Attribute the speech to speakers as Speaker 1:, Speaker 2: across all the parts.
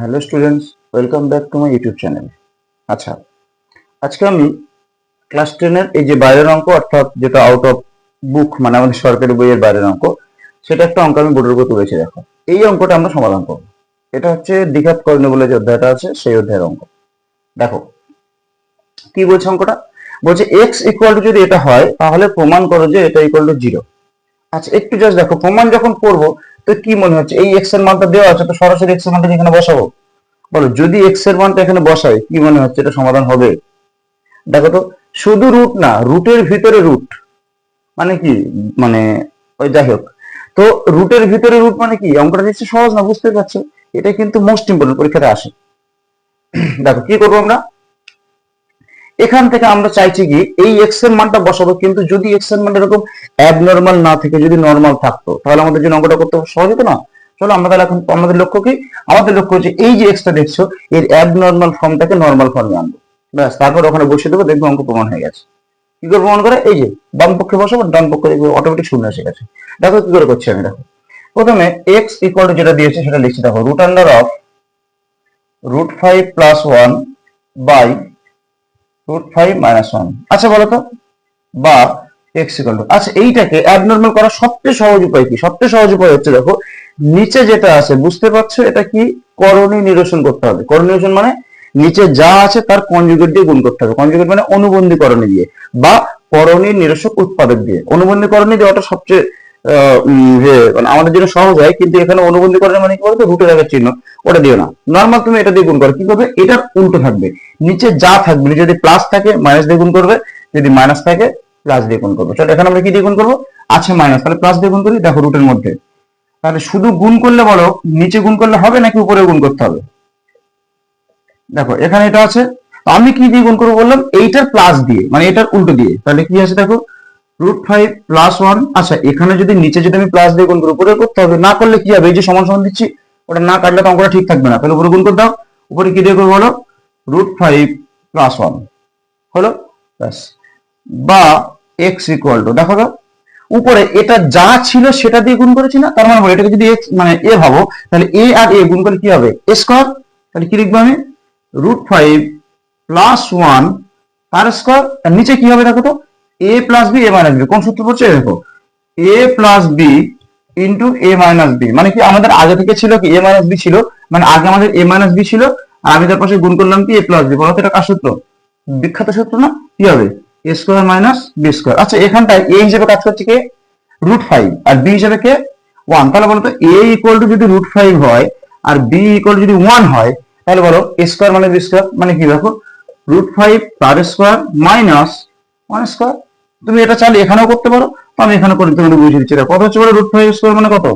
Speaker 1: Hello students, welcome back to my YouTube channel. আচ্ছা, আজকে আমি ক্লাস 10-এর এই যে বাইরের অঙ্ক, অর্থাৎ যেটা আউট অফ বুক, মানে আমাদের সরকারি বইয়ের বাইরের অঙ্ক, সেটা একটা অঙ্ক আমি বোর্ডের উপর তুলেছি। দেখো, এই অঙ্কটা আমরা সমাধান করবো। এটা হচ্ছে দ্বিঘাত করণীয় বলে যে অধ্যায়টা আছে, সেই অধ্যায়ের অঙ্ক। দেখো কি বলছে অঙ্কটা। বলছে এক্স ইকুয়াল টু যদি এটা হয় তাহলে প্রমাণ করো যে এটা ইকুয়াল টু 0। আচ্ছা, একটু জাস্ট দেখো, প্রমাণ যখন করবো তো কি মনে হচ্ছে, এই এক্স এর মানটা দেওয়া আছে তো সরাসরি এক্স এর মানটা এখানে বসাবো। বলো, যদি এক্স এর মানটা এখানে বসাই কি মনে হচ্ছে এটা সমাধান হবে? দেখো তো, শুধু রুট না, রুটের ভিতরে রুট মানে কি, মানে ওই যাই হোক, তো রুটের ভিতরে রুট মানে কি, অঙ্কটা নিশ্চয়ই সহজ না, বুঝতে পারছো? এটা কিন্তু মোস্ট ইম্পর্টেন্ট, পরীক্ষাতে আসে। দেখো কি করবো আমরা, এখান থেকে আমরা চাইছি কি এই এক্স এর মানটা বসাবো, কিন্তু যদি এক্স এর মানটা এরকম অ্যাবনর্মাল না থেকে যদি নর্মাল থাকতো তাহলে আমাদের জন্য অঙ্কটা করতে সহজ হতো না। চলো আমরা তাহলে এখন আমাদের লক্ষ্য কি, আমাদের লক্ষ্য হচ্ছে এই যে এক্সটা দেখছো এর অ্যাবনর্মাল ফর্মটাকে নর্মাল ফর্মে আনবো। ব্যাস, তারপর ওখানে বসিয়ে দেবো, দেখবো অঙ্ক প্রমাণ হয়ে গেছে। কি করে প্রমাণ করে, এই যে বাম পক্ষে বসাবো, ডান পক্ষে দেখবো অটোমেটিক শূন্য এসে গেছে। দেখো কি করে করছি আমি। দেখো, প্রথমে এক্স ইকুয়াল টু যেটা দিয়েছে সেটা লিখছি। দেখো, রুট আন্ডার অফ √5 + 1 বাই √5 - 1। আচ্ছা বলো তো, বা এক্স ইকুয়াল টু, আচ্ছা এইটাকে অ্যাবনর্মাল করার সবচেয়ে সহজ উপায় কি? সবচেয়ে সহজ উপায় হচ্ছে, দেখো নিচে যেটা আছে বুঝতে পারছো, এটা কি করণীয় নিরসন করতে হবে। করণীয় নিরসন মানে নিচে যা আছে তার কনজুগেট দিয়ে গুণ করতে হবে। কনজুগেট মানে অনুবন্ধীকরণে দিয়ে বা করণীয় নিরসক উৎপাদক দিয়ে। অনুবন্ধীকরণে দেওয়াটা সবচেয়ে যে মানে আমাদের জন্য সহজ হয়, কিন্তু এখানে অনুবন্ধীকরণে মানে কি বলতো, রুটের আগের চিহ্ন, ওটা দিও না। নর্মাল তুমি এটা দিয়ে গুণ করো, কি করবে, এটার উল্টো থাকবে। নিচে যা থাকবে, যদি প্লাস থাকে মাইনাস দিয়ে গুণ করবে, যদি মাইনাস থাকে প্লাস দিয়ে গুণ করবো। চলো এখানে আমরা কি দিয়ে গুণ করবো, আছে মাইনাস, তাহলে প্লাস দিয়ে গুণ করি। দেখো রুটের মধ্যে, তাহলে শুধু গুণ করলে বলো নিচে গুণ করলে হবে নাকি উপরে গুণ করতে হবে? দেখো এখানে এটা আছে, আমি কি দিয়ে গুণ করবো বললাম, এইটার প্লাস দিয়ে, মানে এটার উল্টো দিয়ে। তাহলে কি আছে দেখো, √5 + 1। আচ্ছা, এখানে যদি নিচে যদি আমি প্লাস দিয়ে গুণ করি, উপরে করতে হবে, না করলে কি হবে, এই যে সমান সমান দিচ্ছি ওটা না কাটলে তো অঙ্কটা ঠিক থাকবে না। তাহলে উপরে গুণ করে দাও, উপরে কি দিয়ে করবো বলো, √5 + 1 হলো, ব্যাস। বা এক্স ইকুয়াল টু, দেখো তো উপরে এটা যা ছিল সেটা দিয়ে গুণ করেছি না, তার মানে এটাকে যদি এক্স মানে এ ভাবো, তাহলে এ আর এ গুণ করে কি হবে, এ স্কোয়ার। তাহলে কি লিখবো আমি, √5 + 1 তার স্কোয়ার। আর নিচে কি হবে দেখো তো, a + b a - b। কোন সূত্র পড়ছে দেখো, a + b into a - b, মানে কি আমাদের আগে থেকে ছিল কি a - b ছিল, মানে আগে আমাদের a - b ছিল, আর আমি তার পাশে গুণ করলাম কি a + b। বলতো এটা কার সূত্র? বিখ্যাত সূত্র না? কি হবে, a square minus b square. আচ্ছা, এখানটায় a হিসেবে কাজ করছে কে, √5, আর b হিসেবে কে 1। তাহলে বলতো a ইকুয়াল টু যদি √5 হয় আর b ইকুয়াল টু যদি 1 হয়, তাহলে বলো a স্কোয়ার মানে বি স্কোয়ার, মানে কি দেখো √5 তার স্কোয়ার মাইনাস 1 স্কোয়ার। তুমি এটা চাইলে এখানেও করতে পারো, তো আমি এখানে করে তোমাকে বুঝিয়ে দিচ্ছি। কত হচ্ছে বলো, √5 স্কোয়ার মানে কত,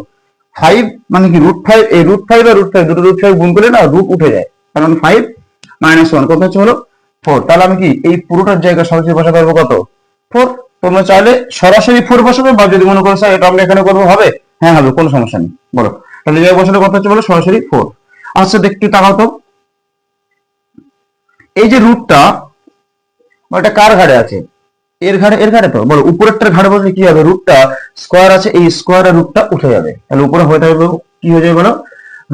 Speaker 1: 5, মানে কি √5, এই √5 আর √5 দুটো √5 গুণ করলে না রুট উঠে যায়, কারণ 5 - 1 কত হচ্ছে বলো 4। তাহলে আমি কি এই পুরোটার জায়গায় সরাসরি বসাতে পারবো কত, 4। তোমরা চাইলে সরাসরি 4 বসাবে, বা যদি মনে করো স্যার এটা আমরা এখানে করবো, হবে, হ্যাঁ হবে, কোনো সমস্যা নেই। বলো তাহলে জায়গায় বসালে কত হচ্ছে বলো, সরাসরি 4। আচ্ছা দেখতে তাকাও তো, এই যে রুটটা ওটা কার ঘাড়ে আছে, এর ঘাড়ে, এর ঘাড়ে তো। বলো উপরেরটার ঘাড়ে বসলে কি হবে, রুটটা স্কোয়ার আছে, এই স্কোয়ার আর রুটটা উঠে যাবে, তাহলে উপরে হয়ে থাকবে কি হয়ে যাবে বলো,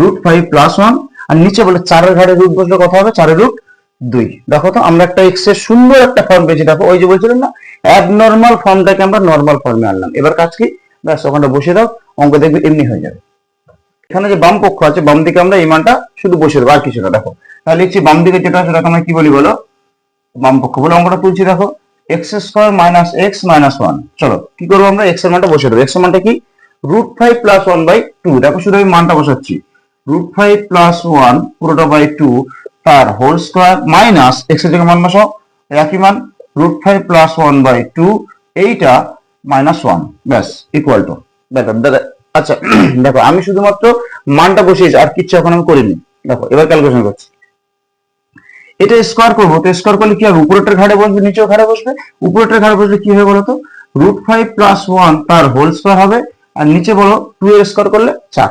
Speaker 1: √5 + 1। আর নিচে বলে 4-এর ঘাড়ে রুট বসলে কথা হবে 4√2। দেখো তো আমরা একটা এক্স এর সুন্দর একটা ফর্ম পেয়েছি। দেখো ওই যে বলছিলাম না, অ্যাবনর্মাল ফর্মটাকে আমরা নর্মাল ফর্মে আনলাম। এবার কাজ কি, ব্যাস ওখানে বসিয়ে দাও, অঙ্ক দেখবে এমনি হয়ে যাবে। এখানে যে বাম পক্ষ আছে, বাম দিকে আমরা এই মানটা শুধু বসিয়ে দেবো, আর কিছু না। দেখো তাহলে লিখছি বাম দিকে যেটা, সেটাকে আমরা কি বলি বলো, বাম পক্ষ বলে অঙ্কটা তুলছি। দেখো x² - x - 1। চলো কি করবো আমরা, x এর মানটা বসিয়ে দেবো। x এর মানটা কি, √5 + 1/2। দেখো শুধু আমি মানটা বসাচ্ছি, √5 + 1 পুরোটা বাই 2 তার হোল স্কোয়ার মাইনাস x এর জায়গায় মান বসাও, একই মান √5 + 1/2 এইটা -1, ব্যাস ইকুয়াল টু। দেখো আচ্ছা দেখো আমি শুধুমাত্র মানটা বসিয়েছি, আর কিচ্ছু এখন আমি করিনি। দেখো এবার ক্যালকুলেশন করছি, এটা স্কোয়ার করবো, তো স্কোয়ার করলে কি হবে, উপরেরটার ঘাড়ে বসবে নিচেও ঘাড়ে বসবে। উপরেরটার ঘাড়ে বসলে কি হবে বলতো, √5 + 1 তার হোল স্কোয়ার হবে, আর নিচে বলো 2 এর স্কোয়ার করলে 4।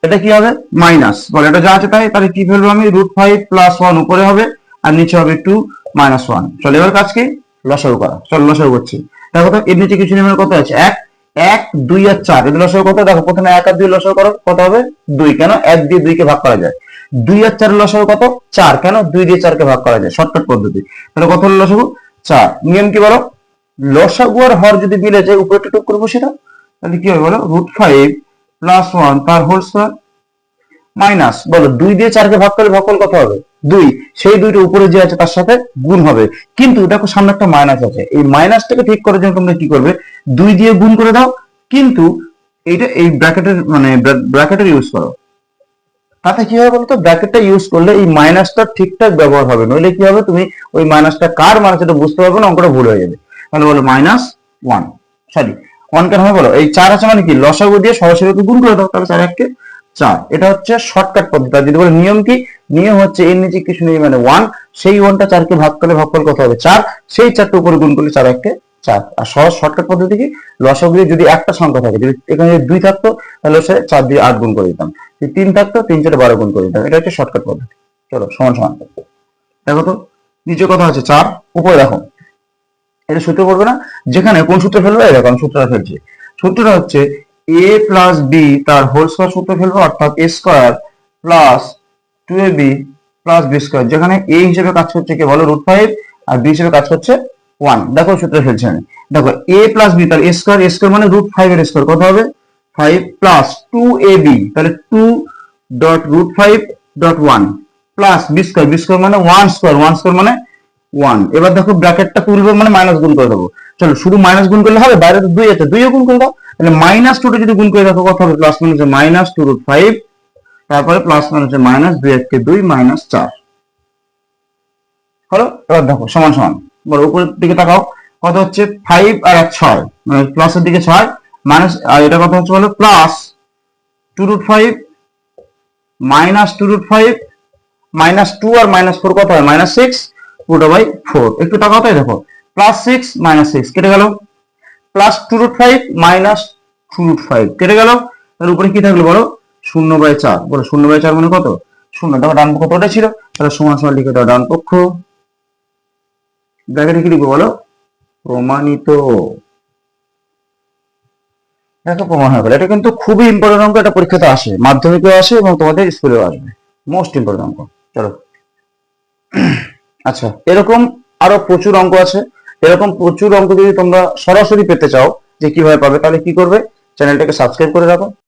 Speaker 1: এটা কি হবে মাইনাস, বলো এটা যা আছে তাই, তাহলে কি ফেলবো আমি, √5 + 1 উপরে হবে আর নিচে হবে 2 - 1। চলো এবার কাজ কি, লসাগু করা। চলো লসাগু করছি। দেখো তো এর নিচে কিছু নেই, কত আছে, 1, 1, 2 আর 4। এদের লসাগু কত, দেখো প্রথমে 1 আর 2 লসাগু করো, কত হবে 2। কেন, 1 দিয়ে 2 কে ভাগ করা যায়, 2 আর 4 লসাগু কত? 4। কেন? 2 দিয়ে 4 কে ভাগ করা যায়, শর্টকাট পদ্ধতি। তাহলে কত হলো লসাগু? 4। নিয়ম কি বলো? লসাগু আর হর যদি মিলে যায় উপরে টুক করে বসে দাও, তাহলে কি হবে বলো? √5 + 1 তার হোল স্কয়ার মাইনাস, বলো 2 দিয়ে 4 কে ভাগ করলে ভাগফল কত হবে? 2। সেই 2টা উপরে যে আছে তার সাথে গুণ হবে, কিন্তু দেখো সামনে একটা মাইনাস আছে, এই মাইনাসটাকে ঠিক করার জন্য তোমরা কি করবে? 2 দিয়ে গুণ করে দাও, কিন্তু এইটা এই ব্র্যাকেটের মানে ব্র্যাকেটের ইউজ করো। তাতে কি হবে বলতো? ব্র্যাকেটটা ইউজ করলে এই মাইনাসটা ঠিকঠাক ব্যবহার হবে, নইলে কি হবে? তুমি ওই মাইনাসটা কার মানে সেটা বুঝতে পারবে না, অঙ্কটা ভুল হয়ে যাবে। তাহলে বলো -1, সরি 1 কেন হবে বলো? এই 4 আছে মানে কি? লসাগু দিয়ে সরাসরি গুণ করে দাও, তাহলে 4 1 4। এটা হচ্ছে শর্টকাট পদ্ধতি। আর যদি বলে নিয়ম কি? নিয়ম হচ্ছে এর নিচে কিছু নেই মানে 1, সেই 1টা 4 কে ভাগ করলে ভাগফল কত হবে? 4। সেই 4টা উপরে গুণ করলে 4 1 4। আর সহজ শর্টকাট পদ্ধতি কি? লসাগু দিয়ে যদি একটা সংখ্যা থাকে, যদি এখানে 2 থাকতো তাহলে 4 দিয়ে 8 গুণ করে দিতাম, যদি 3 থাকতো 3 4 12 গুণ করে দিতাম। এটা হচ্ছে শর্টকাট পদ্ধতি। চলো সমান সমান দেখো তো, নিচে কত আছে? 4, উপরে দেখো এটা সূত্র পড়বে না? যেখানে কোন সূত্র ফেলবে? দেখো আমি সূত্রটা ফেলছি। সূত্রটা হচ্ছে a + b তার হোল স্কয়ার সূত্র ফেলবো, অর্থাৎ a square plus 2ab plus b square, যেখানে a হিসেবে কাজ করছে কে বলো? √5, আর b হিসেবে কাজ করছে 1। দেখো সূত্র ফেলছি আমি। দেখো a + b তার a স্কয়ার মানে √5 এর স্কয়ার কত হবে? 5 প্লাস 2ab, তাহলে 2.√5.1 প্লাস b স্কয়ার মানে 1 স্কয়ার মানে 1। এবার দেখো ব্র্যাকেটটা তুলবো মানে মাইনাস গুণ করে দেবো। চলো শুধু মাইনাস গুণ করলে হবে? বাইরে তো 2 আছে, 2 গুণ করে দাও। তাহলে -2 যদি গুণ করে দেখো কত হবে? প্লাস মানে হচ্ছে -2√5, তারপরে প্লাস মানে হচ্ছে -2 1 2 -4 হলো। এবার দেখো সমান সমান, বলো উপরের দিকে তাকাও, কত হচ্ছে? 5 আর 1 6, মানে প্লাসের দিকে 6 মাইনাস, আর এটা কত হচ্ছে বলো? প্লাস 2√5 -2√5 -2 আর -4 কত হয়? -6 √4। একটু তাকাও, তাই দেখো +6 -6 কেটে গেল, প্লাস 2√5 -2√5 কেটে গেল, তার উপরে কি থাকলো বলো? 0/4। বলো 0/4 মানে কত? 0। দেখো ডান পক্ষ কতটা ছিল, তাহলে সমান সমান লিখে দাও ডান পক্ষ, ব্র্যাকেটে কি লিখবো বলো? প্রমাণিত। দেখো প্রমাণ হয়ে গেল। এটা কিন্তু খুবই ইম্পর্টেন্ট অঙ্ক, এটা পরীক্ষাতে আসে, মাধ্যমিকেও আসে এবং তোমাদের স্কুলেও আসবে, মোস্ট ইম্পর্টেন্ট অঙ্ক। চলো আচ্ছা, এরকম আরো প্রচুর অঙ্ক আছে। এরকম প্রচুর অঙ্ক যদি তোমরা সরাসরি পেতে চাও যে কিভাবে পাবে, তাহলে কি করবে? চ্যানেলটাকে সাবস্ক্রাইব করে রাখো।